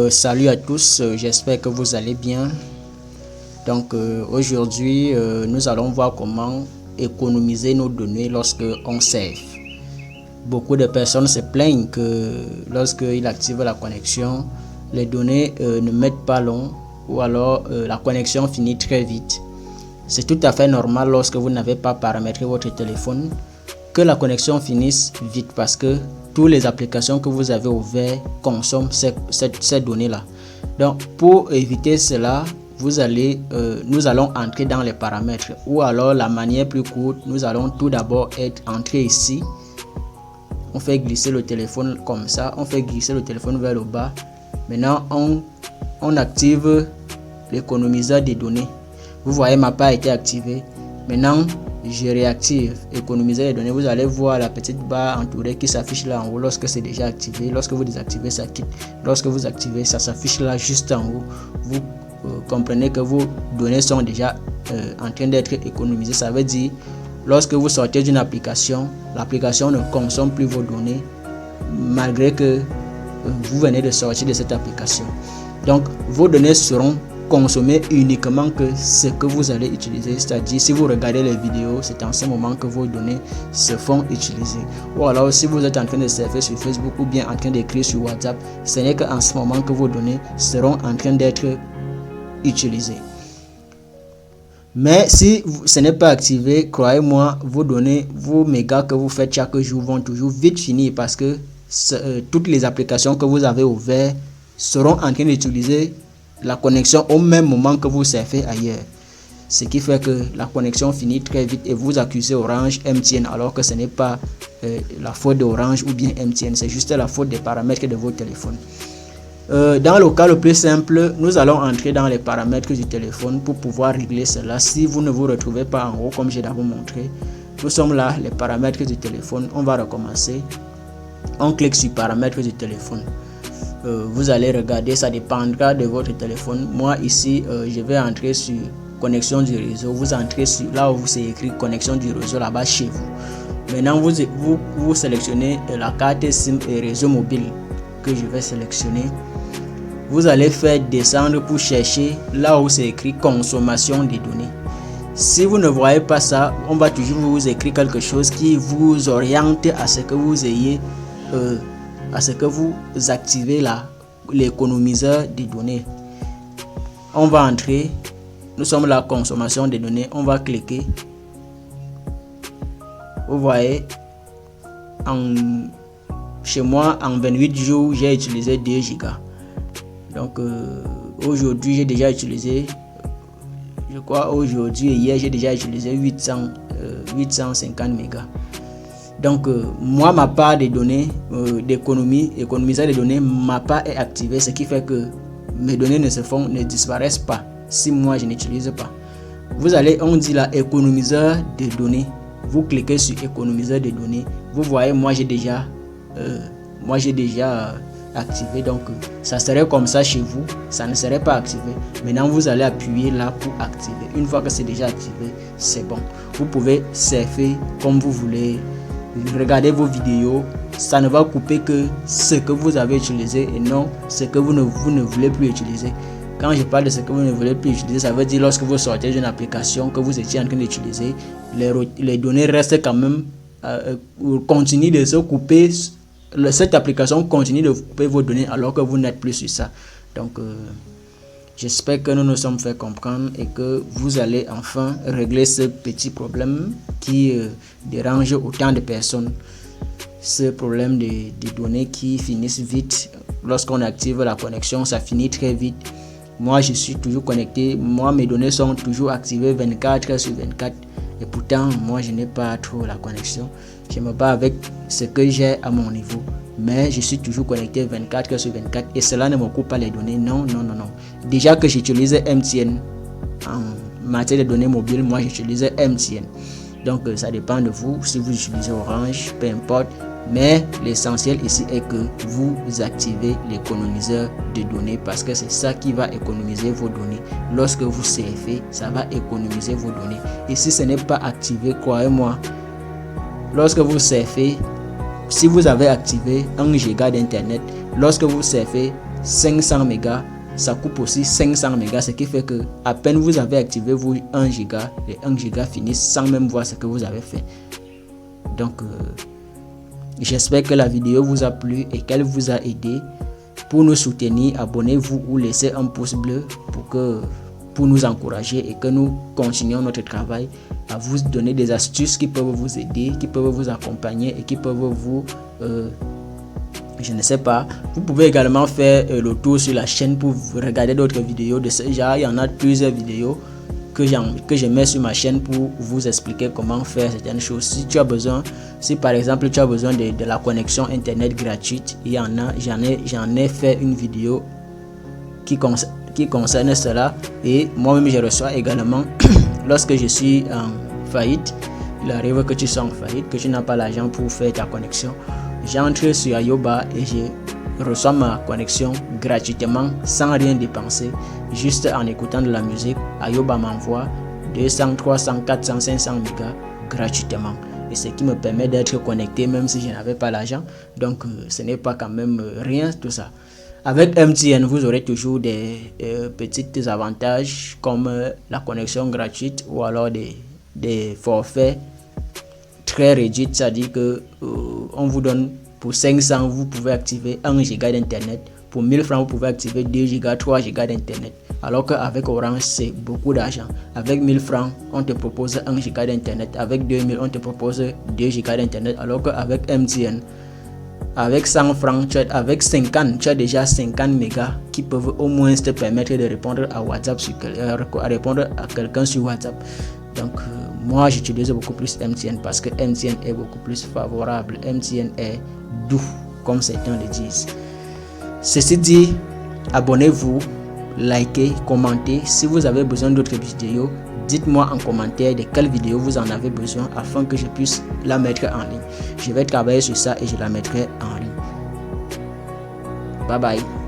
Salut à tous, j'espère que vous allez bien. Donc aujourd'hui, nous allons voir comment économiser nos données lorsque on surfe. Beaucoup de personnes se plaignent que lorsqu'ils activent la connexion, les données ne mettent pas long ou alors la connexion finit très vite. C'est tout à fait normal lorsque vous n'avez pas paramétré votre téléphone que la connexion finisse vite parce que toutes les applications que vous avez ouvertes consomment ces données-là. Donc, pour éviter cela, nous allons entrer dans les paramètres ou alors la manière plus courte, nous allons tout d'abord entrer ici. On fait glisser le téléphone comme ça, on fait glisser le téléphone vers le bas. Maintenant, on active l'économiseur des données. Vous voyez, ma part a été activée. Maintenant, je réactive économiser les données. Vous allez voir la petite barre entourée qui s'affiche là en haut lorsque c'est déjà activé. Lorsque vous désactivez, ça quitte. Lorsque vous activez, ça s'affiche là juste en haut. Vous comprenez que vos données sont déjà en train d'être économisées. Ça veut dire lorsque vous sortez d'une application, l'application ne consomme plus vos données malgré que vous venez de sortir de cette application. Donc vos données seront consommer uniquement que ce que vous allez utiliser, c'est-à-dire si vous regardez les vidéos, c'est en ce moment que vos données se font utiliser. Ou alors si vous êtes en train de surfer sur Facebook ou bien en train d'écrire sur WhatsApp, ce n'est qu'en ce moment que vos données seront en train d'être utilisées. Mais si ce n'est pas activé, croyez-moi, vos données, vos mégas que vous faites chaque jour vont toujours vite finir parce que toutes les applications que vous avez ouvertes seront en train d'utiliser la connexion au même moment que vous surfez ailleurs. Ce qui fait que la connexion finit très vite et vous accusez Orange, MTN, alors que ce n'est pas la faute d'Orange ou bien MTN, c'est juste la faute des paramètres de votre téléphone. Dans le cas le plus simple, nous allons entrer dans les paramètres du téléphone pour pouvoir régler cela. Si vous ne vous retrouvez pas en haut comme j'ai d'abord montré, nous sommes là, les paramètres du téléphone. On va recommencer. On clique sur paramètres du téléphone. Vous allez regarder, ça dépendra de votre téléphone. Moi ici, je vais entrer sur connexion du réseau. Vous entrez sur là où c'est écrit connexion du réseau là-bas chez vous. Maintenant, vous sélectionnez la carte SIM et réseau mobile que je vais sélectionner. Vous allez faire descendre pour chercher là où c'est écrit consommation des données. Si vous ne voyez pas ça, on va toujours vous écrire quelque chose qui vous oriente à ce que vous ayez à ce que vous activez l'économiseur des données. On va entrer, nous sommes la consommation des données, on va cliquer. Vous voyez, chez moi en 28 jours j'ai utilisé 2 gigas. Donc aujourd'hui j'ai déjà utilisé, je crois aujourd'hui et hier j'ai déjà utilisé 850 mégas. Donc moi, ma part des données économiser les données, ma part est activée, ce qui fait que mes données ne disparaissent pas si moi je n'utilise pas. Vous allez, on dit là économiseur de données. Vous cliquez sur économiseur de données. Vous voyez, moi j'ai déjà activé. Donc ça serait comme ça chez vous, ça ne serait pas activé. Maintenant vous allez appuyer là pour activer. Une fois que c'est déjà activé, c'est bon. Vous pouvez surfer comme vous voulez. Regardez vos vidéos, ça ne va couper que ce que vous avez utilisé et non ce que vous ne voulez plus utiliser. Quand je parle de ce que vous ne voulez plus utiliser, ça veut dire lorsque vous sortez d'une application que vous étiez en train d'utiliser, les données restent quand même, continuent de se couper. Cette application continue de couper vos données alors que vous n'êtes plus sur ça. Donc j'espère que nous nous sommes fait comprendre et que vous allez enfin régler ce petit problème qui dérange autant de personnes. Ce problème des données qui finissent vite. Lorsqu'on active la connexion, ça finit très vite. Moi, je suis toujours connecté. Moi, mes données sont toujours activées 24 heures sur 24. Et pourtant, moi, je n'ai pas trop la connexion. Je me bats avec ce que j'ai à mon niveau. Mais je suis toujours connecté 24 heures sur 24 et cela ne me coupe pas les données. Non. Déjà que j'utilisais MTN en matière de données mobiles, moi j'utilisais MTN. Donc ça dépend de vous, si vous utilisez Orange, peu importe. Mais l'essentiel ici est que vous activez l'économiseur de données parce que c'est ça qui va économiser vos données. Lorsque vous surfez, ça va économiser vos données. Et si ce n'est pas activé, croyez-moi, lorsque vous surfez, si vous avez activé 1 giga d'internet, lorsque vous surfez, 500 mégas, ça coupe aussi 500 mégas, ce qui fait que à peine vous avez activé vos 1 giga, les 1 giga finissent sans même voir ce que vous avez fait. Donc j'espère que la vidéo vous a plu et qu'elle vous a aidé. Pour nous soutenir, abonnez-vous ou laissez un pouce bleu pour nous encourager et que nous continuions notre travail à vous donner des astuces qui peuvent vous aider, qui peuvent vous accompagner et qui peuvent vous je ne sais pas. Vous pouvez également faire le tour sur la chaîne pour regarder d'autres vidéos de ce genre. Il y en a plusieurs vidéos que je mets sur ma chaîne pour vous expliquer comment faire certaines choses. Si tu as besoin, si par exemple tu as besoin de la connexion internet gratuite, il y en a, j'en ai fait une vidéo qui concerne cela. Et moi-même je reçois également lorsque je suis en faillite. Il arrive que tu sois en faillite, que tu n'as pas l'argent pour faire ta connexion. J'entre sur Ayoba et je reçois ma connexion gratuitement sans rien dépenser, juste en écoutant de la musique. Ayoba m'envoie 200, 300, 400, 500 mégas gratuitement, et ce qui me permet d'être connecté même si je n'avais pas l'argent. Donc ce n'est pas quand même rien tout ça. Avec MTN, vous aurez toujours des petits avantages comme la connexion gratuite ou alors des forfaits très réduits, c'est-à-dire que on vous donne pour 500, vous pouvez activer 1 giga d'internet. Pour 1000 francs, vous pouvez activer 2 gigas, 3 gigas d'internet. Alors qu'avec Orange, c'est beaucoup d'argent. Avec 1000 francs, on te propose 1 giga d'internet. Avec 2000, on te propose 2 gigas d'internet. Alors qu'avec MTN, avec 100 francs, avec 50, tu as déjà 50 mégas qui peuvent au moins te permettre de répondre à WhatsApp, à répondre à quelqu'un sur WhatsApp. Donc moi j'utilise beaucoup plus MTN parce que MTN est beaucoup plus favorable. MTN est doux comme certains le disent. Ceci dit, abonnez-vous, likez, commentez. Si vous avez besoin d'autres vidéos, dites-moi en commentaire de quelle vidéo vous en avez besoin afin que je puisse la mettre en ligne. Je vais travailler sur ça et je la mettrai en ligne. Bye bye.